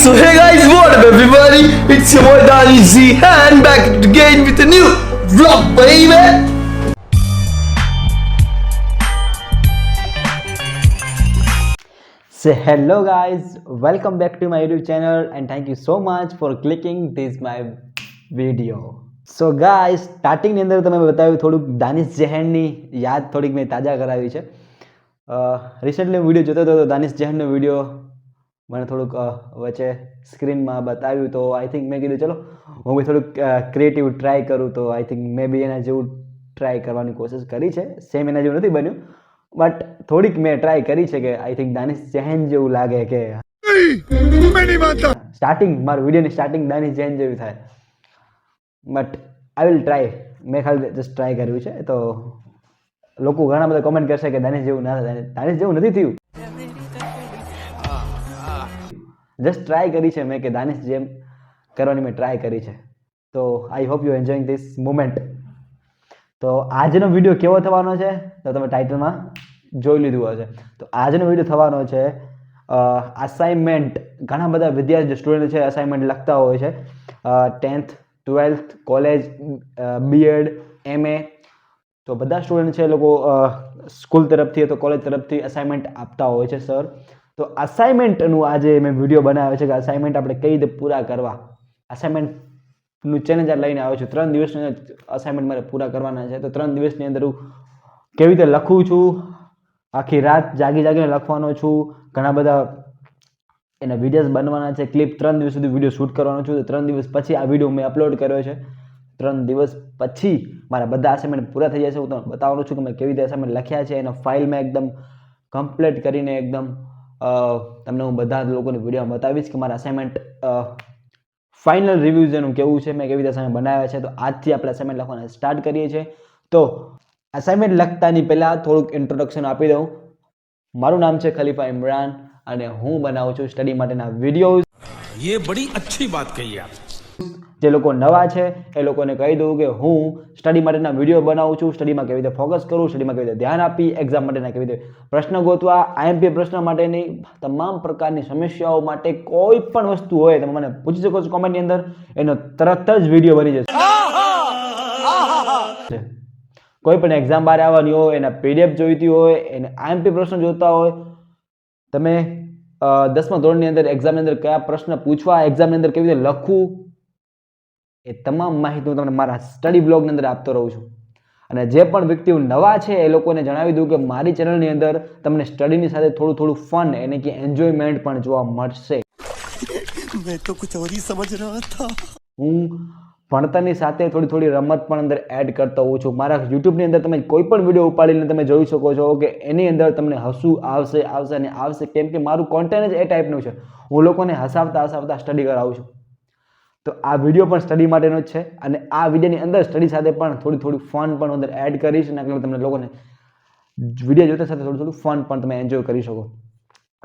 So hey guys, what up everybody? It's your boy Danizi and back again with a new vlog, baby. So hello guys, welcome back to my YouTube channel and thank you so much for clicking this my video. So guys, starting ની અંદર તમે બતાવ્યું થોડુંક દાનિશ જહેનની યાદ થોડીક મેં તાજા કરાવી છે. રિસેન્ટલી વિડીયો જોતો હતો તો દાનિશ જહેનનો વિડીયો મને થોડુંક વચ્ચે સ્ક્રીનમાં બતાવ્યું તો આઈ થિંક મેં કીધું ચલો હું બી થોડુંક ક્રિએટિવ ટ્રાય કરું તો આઈ થિંક મેં બી એના જેવું ટ્રાય કરવાની કોશિશ કરી છે. સેમ એના જેવું નથી બન્યું બટ થોડીક મેં ટ્રાય કરી છે કે આઈ થિંક દાનિશ જૈન જેવું લાગે કે સ્ટાર્ટિંગ મારું વિડીયોની સ્ટાર્ટિંગ દાનિશ જૈન જેવી થાય બટ આઈ વિલ ટ્રાય. મેં ખાલી જસ્ટ ટ્રાય કર્યું છે તો લોકો ઘણા બધા કોમેન્ટ કરશે કે દાનિશ જેવું ના થાય. દાનિશ જેવું નથી થયું, જસ્ટ ટ્રાય કરી છે મેં કે દાનિશ જેમ કરવાની મેં ટ્રાય કરી છે. તો I hope you enjoying this moment. તો આજનો વિડીયો કેવો થવાનો છે તો તમે ટાઇટલમાં જોઈ લીધું હશે. તો આજનો વિડીયો થવાનો છે અસાઇનમેન્ટ. ઘણા બધા વિદ્યાર્થી સ્ટુડન્ટ છે અસાઇનમેન્ટ લખતા હોય છે 10th 12th college B Ed MA. તો બધા સ્ટુડન્ટ છે એ લોકો સ્કૂલ તરફથી તો કોલેજ તરફથી અસાઇનમેન્ટ આપતા હોય છે સર. તો અસાઇનમેન્ટનું આજે મેં વિડીયો બનાવ્યો છે કે અસાઇનમેન્ટ આપણે કઈ રીતે પૂરા કરવા. અસાઇનમેન્ટનું ચેલેન્જ લઈને આવ્યો છું. 3 દિવસની અંદર અસાઇનમેન્ટ મારે પૂરા કરવાના છે. તો 3 દિવસની અંદર હું કેવી રીતે લખું છું, આખી રાત જાગીને લખવાનો છું. ઘણા બધા એના વિડીયોઝ બનવાના છે, ક્લિપ 3 દિવસ સુધી વિડીયો શૂટ કરવાનો છું. તો 3 દિવસ પછી આ વિડીયો મેં અપલોડ કર્યો છે. 3 દિવસ પછી મારા બધા અસાઇનમેન્ટ પૂરા થઈ જશે. હું તમને બતાવવાનું છું કે મેં કેવી રીતે અસાઇનમેન્ટ લખ્યા છે. એનો ફાઇલ મેં એકદમ કમ્પ્લીટ કરીને એકદમ તમને હું બધા લોકોની વિડીયોમાં બતાવીશ કે મારા અસાઇનમેન્ટ ફાઇનલ રિવ્યૂઝ એનું કેવું છે, મેં કેવી રીતે અસાઇનમેન્ટ બનાવ્યા છે. તો આજથી આપણે અસાઇનમેન્ટ લખવાના સ્ટાર્ટ કરીએ છીએ. તો અસાઇનમેન્ટ લખતાની પહેલાં થોડુંક ઇન્ટ્રોડક્શન આપી દઉં. મારું નામ છે ખલીફા ઇમરાન અને હું બનાવું છું સ્ટડી માટેના વિડીયોઝ. ये बड़ी अच्छी बात कही आप. જે લોકો નવા છે એ લોકોને કહી દઉં કે હું સ્ટડી માટેના વિડીયો બનાવું છું. સ્ટડીમાં કેવી રીતે ફોકસ કરું, સ્ટડીમાં કેવી રીતે ધ્યાન આપી, એક્ઝામ માટેના કેવી રીતે પ્રશ્ન ગોતવા, IMP પ્રશ્ન માટેની તમામ પ્રકારની સમસ્યાઓ માટે કોઈ પણ વસ્તુ હોય તમે મને પૂછી શકો છો કોમેન્ટની અંદર. એનો તરત જ વિડીયો બની જશે. કોઈ પણ એક્ઝામ બહાર આવવાની હોય, એના PDF જોઈતી હોય, એને IMP પ્રશ્ન જોતા હોય, તમે 10મા ધોરણની અંદર એક્ઝામની અંદર કયા પ્રશ્ન પૂછવા, એક્ઝામની અંદર કેવી રીતે લખવું, એ તમામ માહિતી હું તમને મારા સ્ટડી બ્લોગની અંદર આપતો રહું છું. અને જે પણ વ્યક્તિઓ નવા છે એ લોકોને જણાવી દઉં કે મારી ચેનલની અંદર તમને સ્ટડીની સાથે થોડું ફન એટલે કે એન્જોયમેન્ટ પણ જોવા મળશે. मैं तो कुछ और ही समझ रहा था. હું ભણતરની સાથે થોડી રમત પણ અંદર એડ કરતો હોઉં છું. મારા યુટ્યુબની અંદર તમે કોઈ પણ વિડીયો ઉપાડીને તમે જોઈ શકો છો કે એની અંદર તમને હસવું આવશે અને આવશે, કેમ કે મારું કોન્ટેન્ટ જ એ ટાઈપનું છે. હું લોકોને હસાવતા સ્ટડી કરાવું છું. તો આ વિડીયો પણ સ્ટડી માટેનો જ છે અને આ વિડીયોની અંદર સ્ટડી સાથે પણ થોડી ફન પણ અંદર એડ કરીશ અને તમને લોકોને વિડીયો જોતા સાથે થોડું ફન પણ તમે એન્જોય કરી શકો.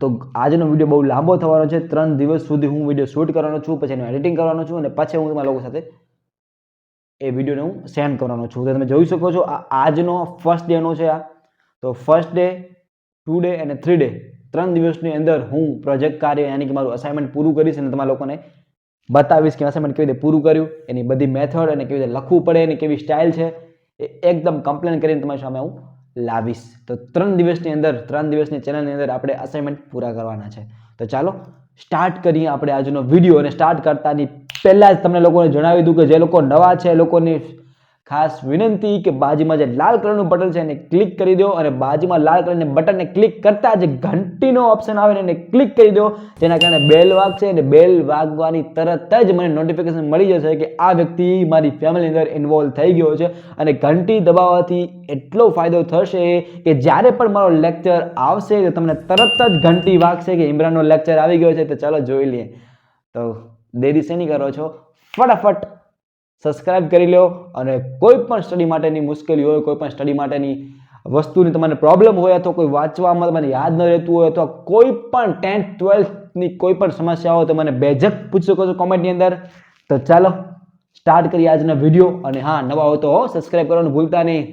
તો આજનો વિડીયો બહુ લાંબો થવાનો છે. 3 દિવસ સુધી હું વિડીયો શૂટ કરવાનો છું, પછી એનું એડિટિંગ કરવાનો છું અને પછી હું તમારા લોકો સાથે એ વિડીયોને હું સેન્ડ કરવાનો છું. તો તમે જોઈ શકો છો આજનો ફર્સ્ટ ડેનો છે આ. તો ફર્સ્ટ ડે, 2 ડે અને 3 ડે 3 દિવસની અંદર હું પ્રોજેક્ટ કાર્ય યાની કે મારું અસાઇનમેન્ટ પૂરું કરીશ અને તમારા લોકોને બતાવીશ કે અસાઇનમેન્ટ કેવી રીતે પૂરું કર્યું, એની બધી મેથડ અને કેવી રીતે લખવું પડે, એની કેવી સ્ટાઇલ છે એ એકદમ કમ્પ્લેન કરીને તમારી સામે હું લાવીશ. તો 3 દિવસની અંદર 3 દિવસની ચેનલની અંદર આપણે અસાઇનમેન્ટ પૂરા કરવાના છે. તો ચાલો સ્ટાર્ટ કરીએ આપણે આજનો વિડીયો. અને સ્ટાર્ટ કરતાની પહેલાં જ તમને લોકોને જણાવી દઉં કે જે લોકો નવા છે એ લોકોની ખાસ વિનંતી કે બાજુમાં જે લાલ કલરનું બટન છે એને ક્લિક કરી દો અને બાજુમાં લાલ કલરના બટનને ક્લિક કરતા જે ઘંટીનો ઓપ્શન આવે ને એને ક્લિક કરી દો. જેના કારણે બેલ વાગશે અને બેલ વાગવાની તરત જ મને નોટિફિકેશન મળી જશે કે આ વ્યક્તિ મારી ફેમિલી અંદર ઇન્વોલ્વ થઈ ગયો છે. અને ઘંટી દબાવવાથી એટલો ફાયદો થશે કે જ્યારે પણ મારો લેક્ચર આવશે તો તમને તરત જ ઘંટી વાગશે કે ઇમરાનનો લેક્ચર આવી ગયો છે. તો ચાલો જોઈ લઈએ. તો દેરી શેની કરો છો, ફટાફટ સબસ્ક્રાઇબ કરી લો. અને કોઈ પણ સ્ટડી માટેની મુશ્કેલી હોય, કોઈ પણ સ્ટડી માટેની વસ્તુની તમને પ્રોબ્લેમ હોય અથવા કોઈ વાંચવામાં તમને યાદ ન રહેતું હોય અથવા કોઈ પણ 10th 12th ની કોઈ પણ સમસ્યા હોય તો મને બેઝક પૂછી શકો છો કોમેન્ટની અંદર. તો ચાલો સ્ટાર્ટ કરીએ આજનો વિડીયો. અને હા, નવા હોય તો સબસ્ક્રાઇબ કરવાનું ભૂલતા નહીં.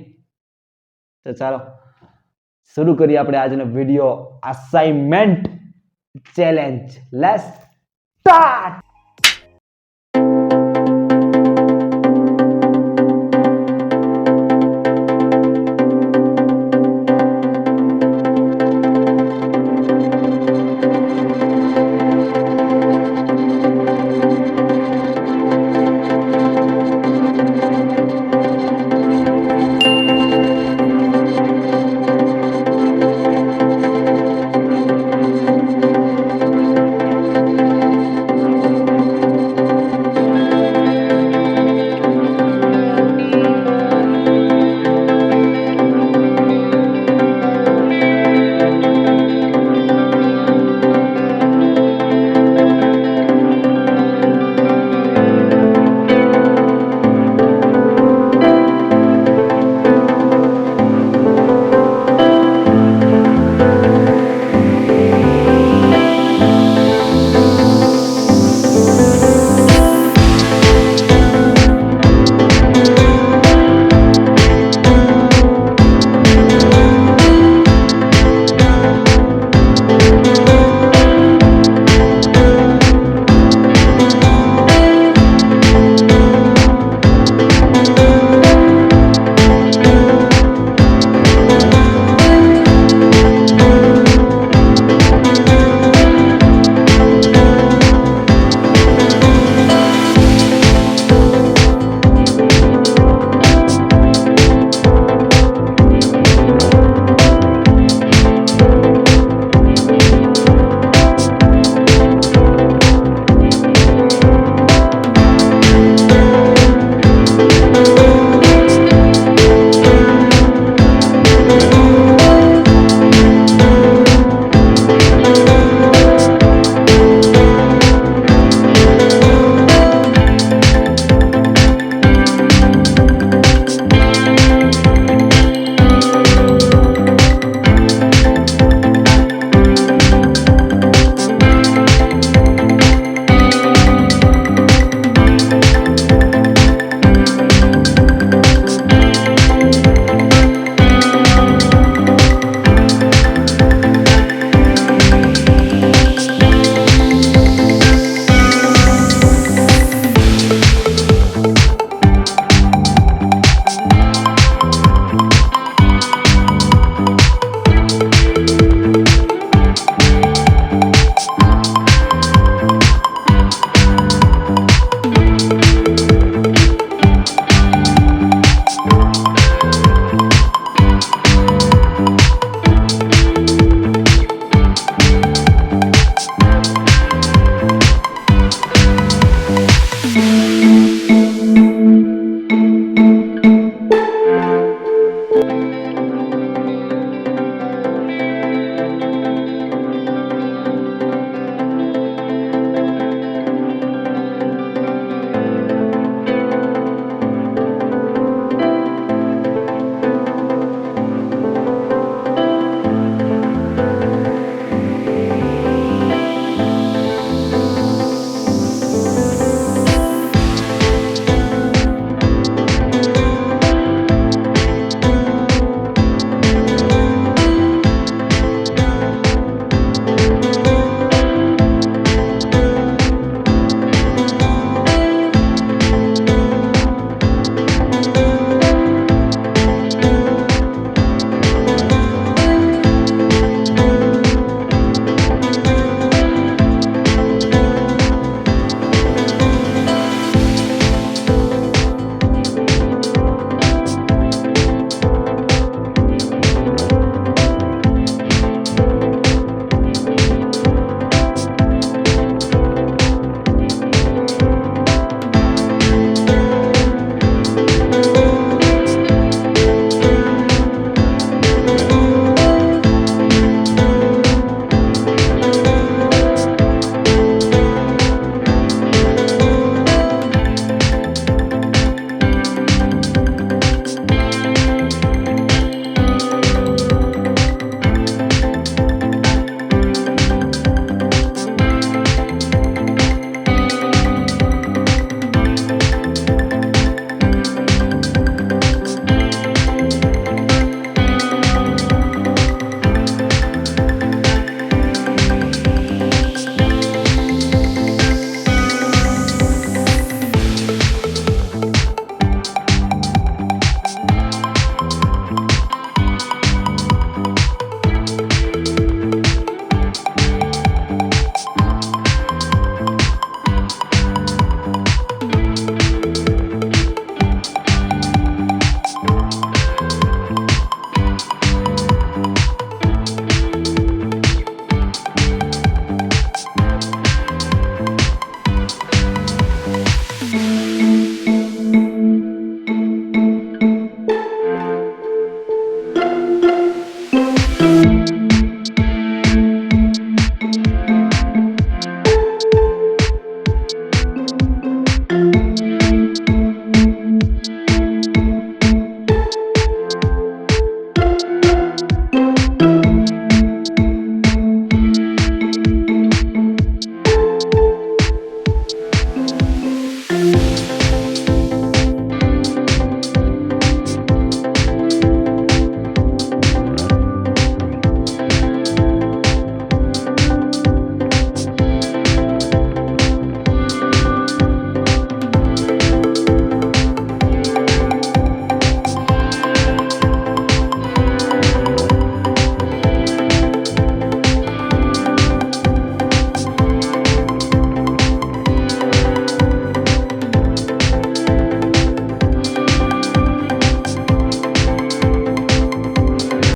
તો ચાલો શરૂ કરીએ આપણે આજનો video assignment challenge. Let's start.